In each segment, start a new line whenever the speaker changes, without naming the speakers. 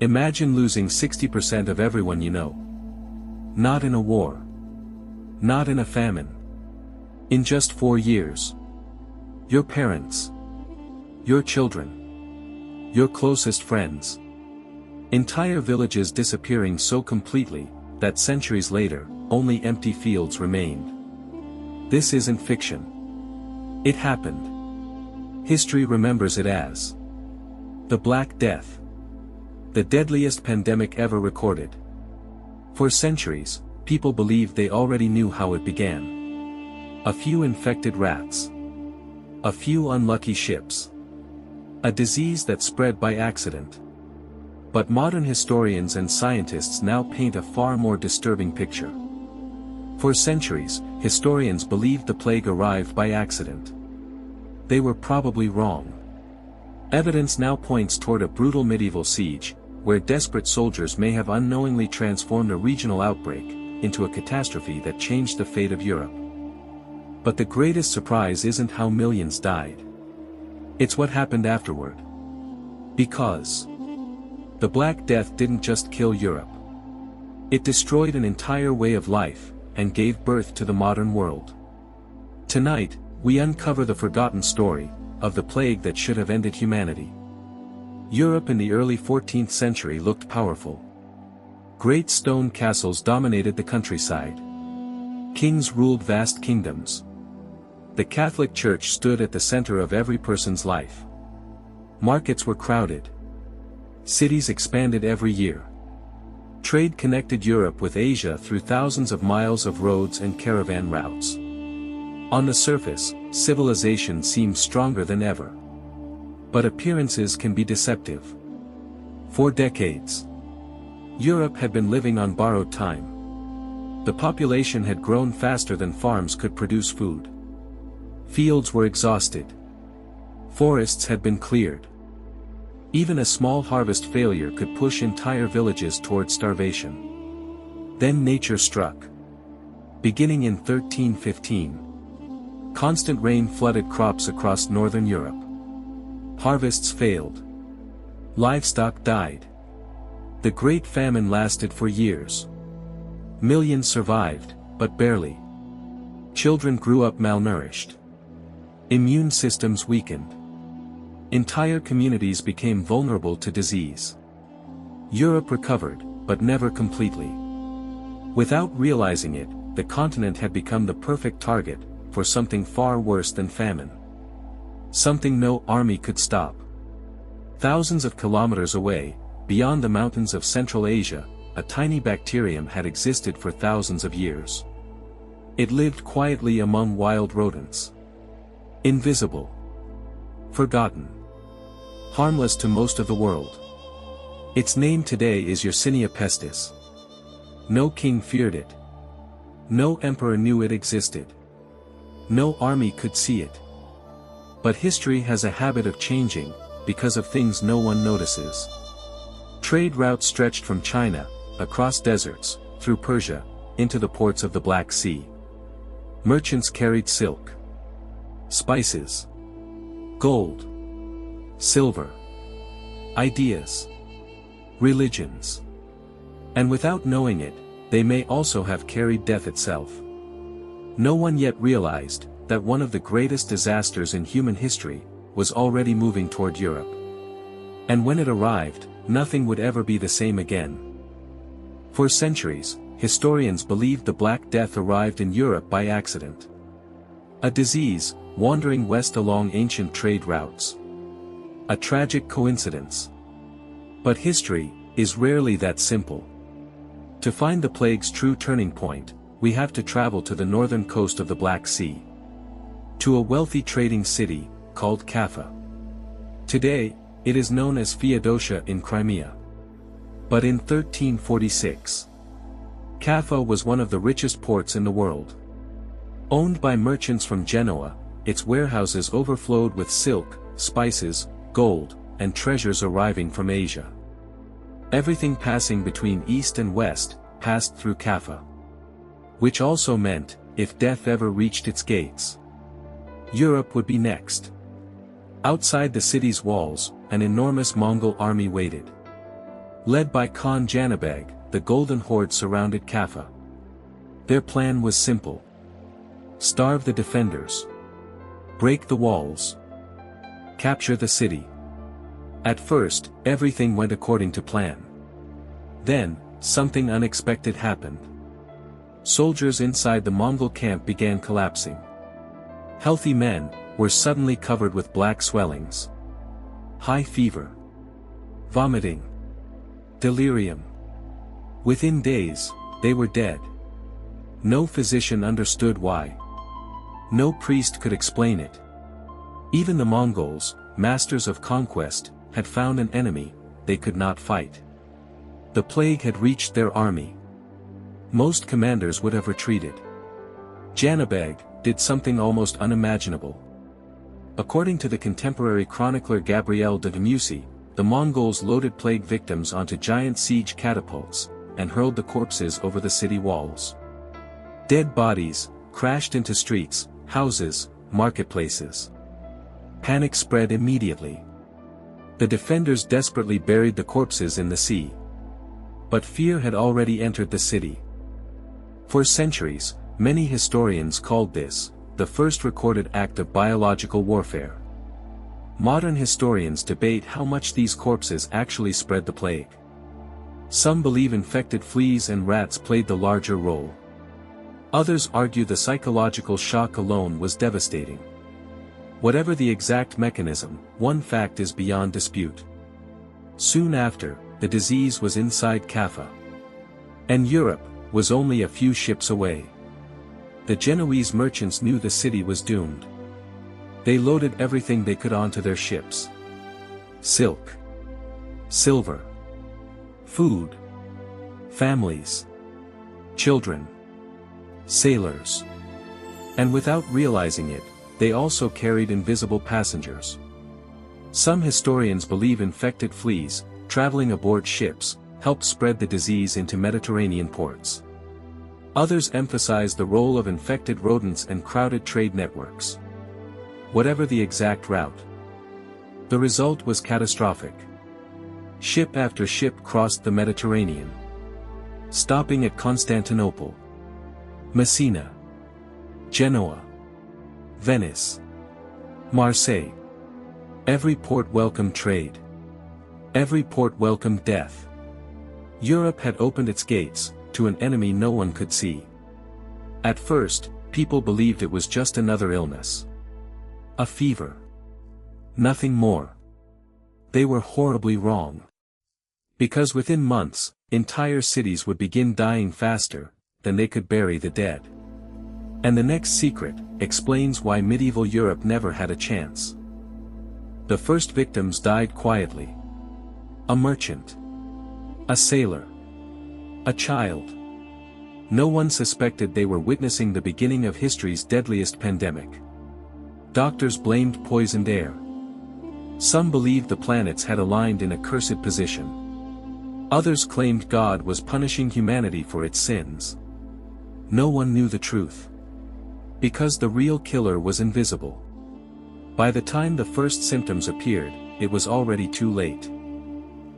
Imagine losing 60% of everyone you know. Not in a war. Not in a famine. In just 4 years. Your parents. Your children. Your closest friends. Entire villages disappearing so completely, that centuries later, only empty fields remained. This isn't fiction. It happened. History remembers it as the Black Death. The deadliest pandemic ever recorded. For centuries, people believed they already knew how it began. A few infected rats. A few unlucky ships. A disease that spread by accident. But modern historians and scientists now paint a far more disturbing picture. For centuries, historians believed the plague arrived by accident. They were probably wrong. Evidence now points toward a brutal medieval siege, where desperate soldiers may have unknowingly transformed a regional outbreak into a catastrophe that changed the fate of Europe. But the greatest surprise isn't how millions died. It's what happened afterward. Because the Black Death didn't just kill Europe. It destroyed an entire way of life, and gave birth to the modern world. Tonight, we uncover the forgotten story of the plague that should have ended humanity. Europe in the early 14th century looked powerful. Great stone castles dominated the countryside. Kings ruled vast kingdoms. The Catholic Church stood at the center of every person's life. Markets were crowded. Cities expanded every year. Trade connected Europe with Asia through thousands of miles of roads and caravan routes. On the surface, civilization seemed stronger than ever. But appearances can be deceptive. For decades, Europe had been living on borrowed time. The population had grown faster than farms could produce food. Fields were exhausted. Forests had been cleared. Even a small harvest failure could push entire villages toward starvation. Then nature struck. Beginning in 1315. Constant rain flooded crops across northern Europe. Harvests failed. Livestock died. The Great Famine lasted for years. Millions survived, but barely. Children grew up malnourished. Immune systems weakened. Entire communities became vulnerable to disease. Europe recovered, but never completely. Without realizing it, the continent had become the perfect target for something far worse than famine. Something no army could stop. Thousands of kilometers away, beyond the mountains of Central Asia, a tiny bacterium had existed for thousands of years. It lived quietly among wild rodents. Invisible. Forgotten. Harmless to most of the world. Its name today is Yersinia pestis. No king feared it. No emperor knew it existed. No army could see it. But history has a habit of changing, because of things no one notices. Trade routes stretched from China, across deserts, through Persia, into the ports of the Black Sea. Merchants carried silk, spices, gold, silver, ideas, religions. And without knowing it, they may also have carried death itself. No one yet realized that one of the greatest disasters in human history was already moving toward Europe. And when it arrived, nothing would ever be the same again. For centuries, historians believed the Black Death arrived in Europe by accident. A disease, wandering west along ancient trade routes. A tragic coincidence. But history is rarely that simple. To find the plague's true turning point, we have to travel to the northern coast of the Black Sea. To a wealthy trading city, called Kaffa. Today, it is known as Feodosia in Crimea. But in 1346, Kaffa was one of the richest ports in the world. Owned by merchants from Genoa, its warehouses overflowed with silk, spices, gold, and treasures arriving from Asia. Everything passing between east and west passed through Kaffa. Which also meant, if death ever reached its gates, Europe would be next. Outside the city's walls, an enormous Mongol army waited. Led by Khan Janabeg, the Golden Horde surrounded Kaffa. Their plan was simple. Starve the defenders. Break the walls. Capture the city. At first, everything went according to plan. Then, something unexpected happened. Soldiers inside the Mongol camp began collapsing. Healthy men were suddenly covered with black swellings. High fever. Vomiting. Delirium. Within days, they were dead. No physician understood why. No priest could explain it. Even the Mongols, masters of conquest, had found an enemy they could not fight. The plague had reached their army. Most commanders would have retreated. Janabeg did something almost unimaginable. According to the contemporary chronicler Gabriel de Demussy, the Mongols loaded plague victims onto giant siege catapults, and hurled the corpses over the city walls. Dead bodies crashed into streets, houses, marketplaces. Panic spread immediately. The defenders desperately buried the corpses in the sea. But fear had already entered the city. For centuries, many historians called this the first recorded act of biological warfare. Modern historians debate how much these corpses actually spread the plague. Some believe infected fleas and rats played the larger role. Others argue the psychological shock alone was devastating. Whatever the exact mechanism, one fact is beyond dispute. Soon after, the disease was inside Kaffa. And Europe was only a few ships away. The Genoese merchants knew the city was doomed. They loaded everything they could onto their ships. Silk. Silver. Food. Families. Children. Sailors. And without realizing it, they also carried invisible passengers. Some historians believe infected fleas, traveling aboard ships, helped spread the disease into Mediterranean ports. Others emphasize the role of infected rodents and crowded trade networks. Whatever the exact route, the result was catastrophic. Ship after ship crossed the Mediterranean, stopping at Constantinople, Messina, Genoa, Venice, Marseille. Every port welcomed trade. Every port welcomed death. Europe had opened its gates to an enemy no one could see. At first, people believed it was just another illness. A fever. Nothing more. They were horribly wrong. Because within months, entire cities would begin dying faster than they could bury the dead. And the next secret explains why medieval Europe never had a chance. The first victims died quietly. A merchant. A sailor. A child. No one suspected they were witnessing the beginning of history's deadliest pandemic. Doctors blamed poisoned air. Some believed the planets had aligned in a cursed position. Others claimed God was punishing humanity for its sins. No one knew the truth. Because the real killer was invisible. By the time the first symptoms appeared, it was already too late.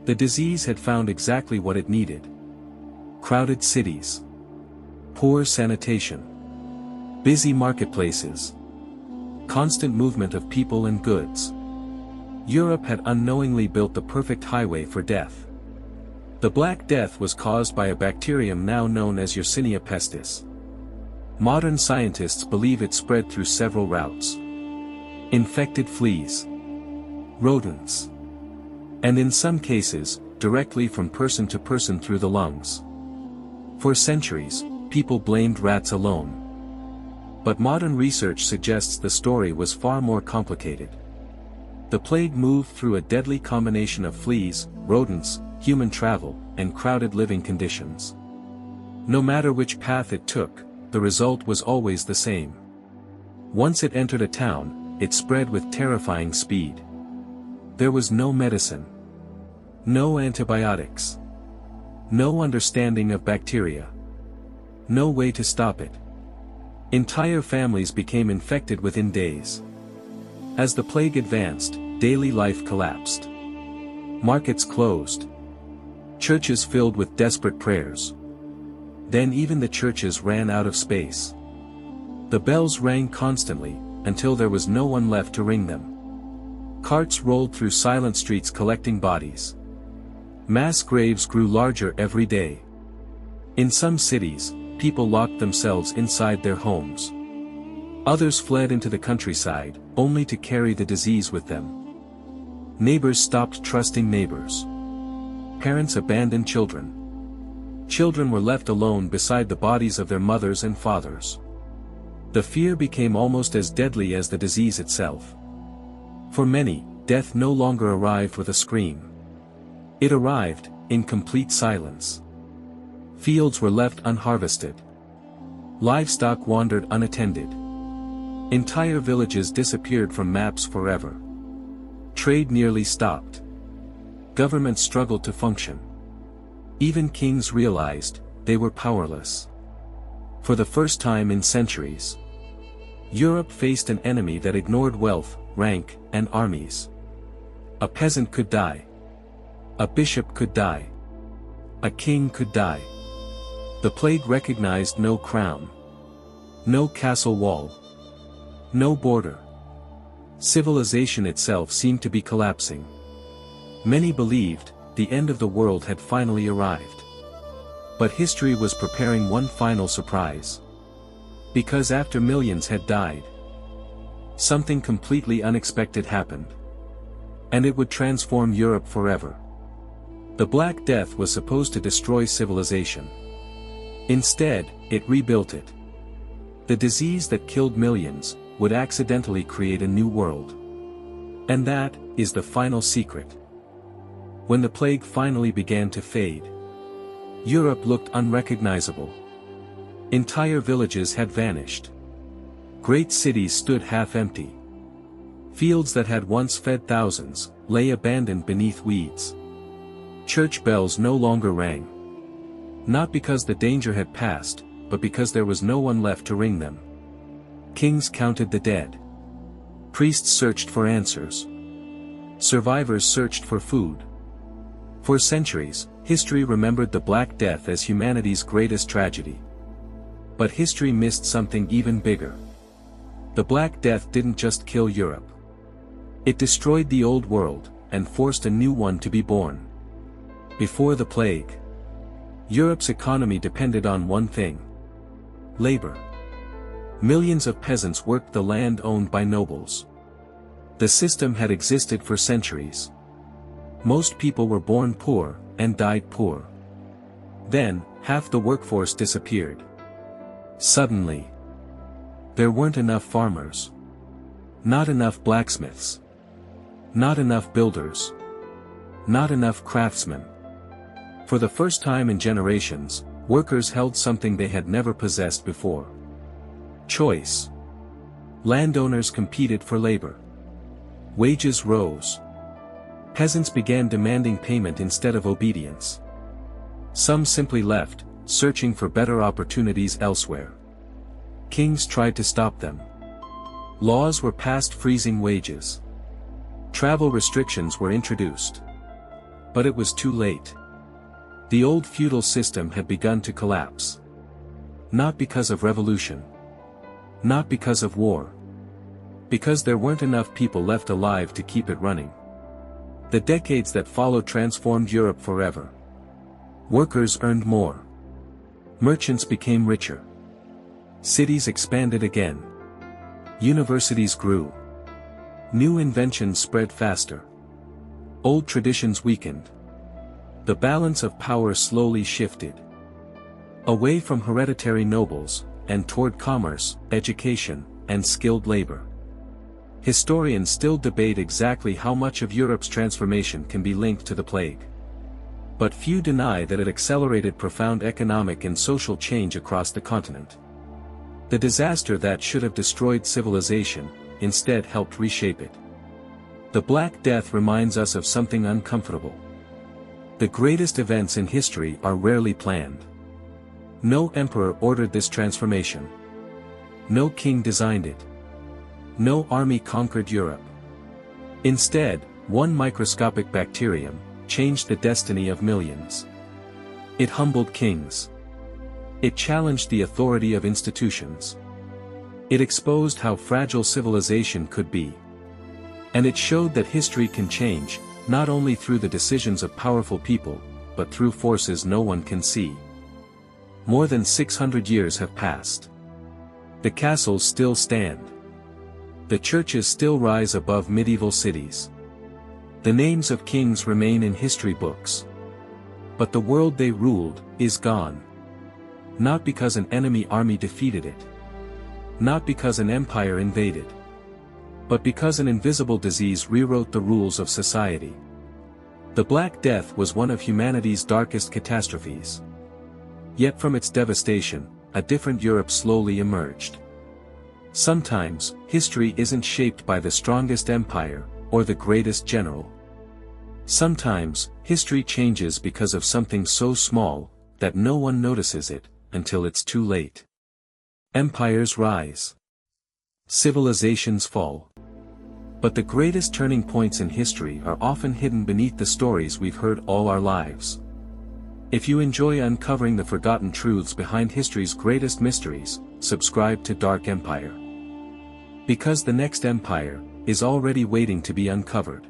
The disease had found exactly what it needed. Crowded cities. Poor sanitation. Busy marketplaces. Constant movement of people and goods. Europe had unknowingly built the perfect highway for death. The Black Death was caused by a bacterium now known as Yersinia pestis. Modern scientists believe it spread through several routes. Infected fleas. Rodents. And in some cases, directly from person to person through the lungs. For centuries, people blamed rats alone. But modern research suggests the story was far more complicated. The plague moved through a deadly combination of fleas, rodents, human travel, and crowded living conditions. No matter which path it took, the result was always the same. Once it entered a town, it spread with terrifying speed. There was no medicine. No antibiotics. No understanding of bacteria. No way to stop it. Entire families became infected within days. As the plague advanced, daily life collapsed. Markets closed. Churches filled with desperate prayers. Then even the churches ran out of space. The bells rang constantly, until there was no one left to ring them. Carts rolled through silent streets collecting bodies. Mass graves grew larger every day. In some cities, people locked themselves inside their homes. Others fled into the countryside, only to carry the disease with them. Neighbors stopped trusting neighbors. Parents abandoned children. Children were left alone beside the bodies of their mothers and fathers. The fear became almost as deadly as the disease itself. For many, death no longer arrived with a scream. It arrived, in complete silence. Fields were left unharvested. Livestock wandered unattended. Entire villages disappeared from maps forever. Trade nearly stopped. Governments struggled to function. Even kings realized, they were powerless. For the first time in centuries, Europe faced an enemy that ignored wealth, rank, and armies. A peasant could die. A bishop could die. A king could die. The plague recognized no crown. No castle wall. No border. Civilization itself seemed to be collapsing. Many believed, the end of the world had finally arrived. But history was preparing one final surprise. Because after millions had died, something completely unexpected happened. And it would transform Europe forever. The Black Death was supposed to destroy civilization. Instead, it rebuilt it. The disease that killed millions would accidentally create a new world. And that is the final secret. When the plague finally began to fade, Europe looked unrecognizable. Entire villages had vanished. Great cities stood half-empty. Fields that had once fed thousands lay abandoned beneath weeds. Church bells no longer rang. Not because the danger had passed, but because there was no one left to ring them. Kings counted the dead. Priests searched for answers. Survivors searched for food. For centuries, history remembered the Black Death as humanity's greatest tragedy. But history missed something even bigger. The Black Death didn't just kill Europe. It destroyed the old world, and forced a new one to be born. Before the plague, Europe's economy depended on one thing: labor. Millions of peasants worked the land owned by nobles. The system had existed for centuries. Most people were born poor, and died poor. Then, half the workforce disappeared. Suddenly, there weren't enough farmers. Not enough blacksmiths. Not enough builders. Not enough craftsmen. For the first time in generations, workers held something they had never possessed before: choice. Landowners competed for labor. Wages rose. Peasants began demanding payment instead of obedience. Some simply left, searching for better opportunities elsewhere. Kings tried to stop them. Laws were passed freezing wages. Travel restrictions were introduced. But it was too late. The old feudal system had begun to collapse. Not because of revolution. Not because of war. Because there weren't enough people left alive to keep it running. The decades that followed transformed Europe forever. Workers earned more. Merchants became richer. Cities expanded again. Universities grew. New inventions spread faster. Old traditions weakened. The balance of power slowly shifted. Away from hereditary nobles, and toward commerce, education, and skilled labor. Historians still debate exactly how much of Europe's transformation can be linked to the plague. But few deny that it accelerated profound economic and social change across the continent. The disaster that should have destroyed civilization, instead helped reshape it. The Black Death reminds us of something uncomfortable. The greatest events in history are rarely planned. No emperor ordered this transformation. No king designed it. No army conquered Europe. Instead, one microscopic bacterium, changed the destiny of millions. It humbled kings. It challenged the authority of institutions. It exposed how fragile civilization could be. And it showed that history can change, not only through the decisions of powerful people, but through forces no one can see. More than 600 years have passed. The castles still stand. The churches still rise above medieval cities. The names of kings remain in history books. But the world they ruled is gone. Not because an enemy army defeated it. Not because an empire invaded. But because an invisible disease rewrote the rules of society. The Black Death was one of humanity's darkest catastrophes. Yet from its devastation, a different Europe slowly emerged. Sometimes, history isn't shaped by the strongest empire, or the greatest general. Sometimes, history changes because of something so small, that no one notices it, until it's too late. Empires rise. Civilizations fall. But the greatest turning points in history are often hidden beneath the stories we've heard all our lives. If you enjoy uncovering the forgotten truths behind history's greatest mysteries, subscribe to Dark Empire. Because the next empire is already waiting to be uncovered.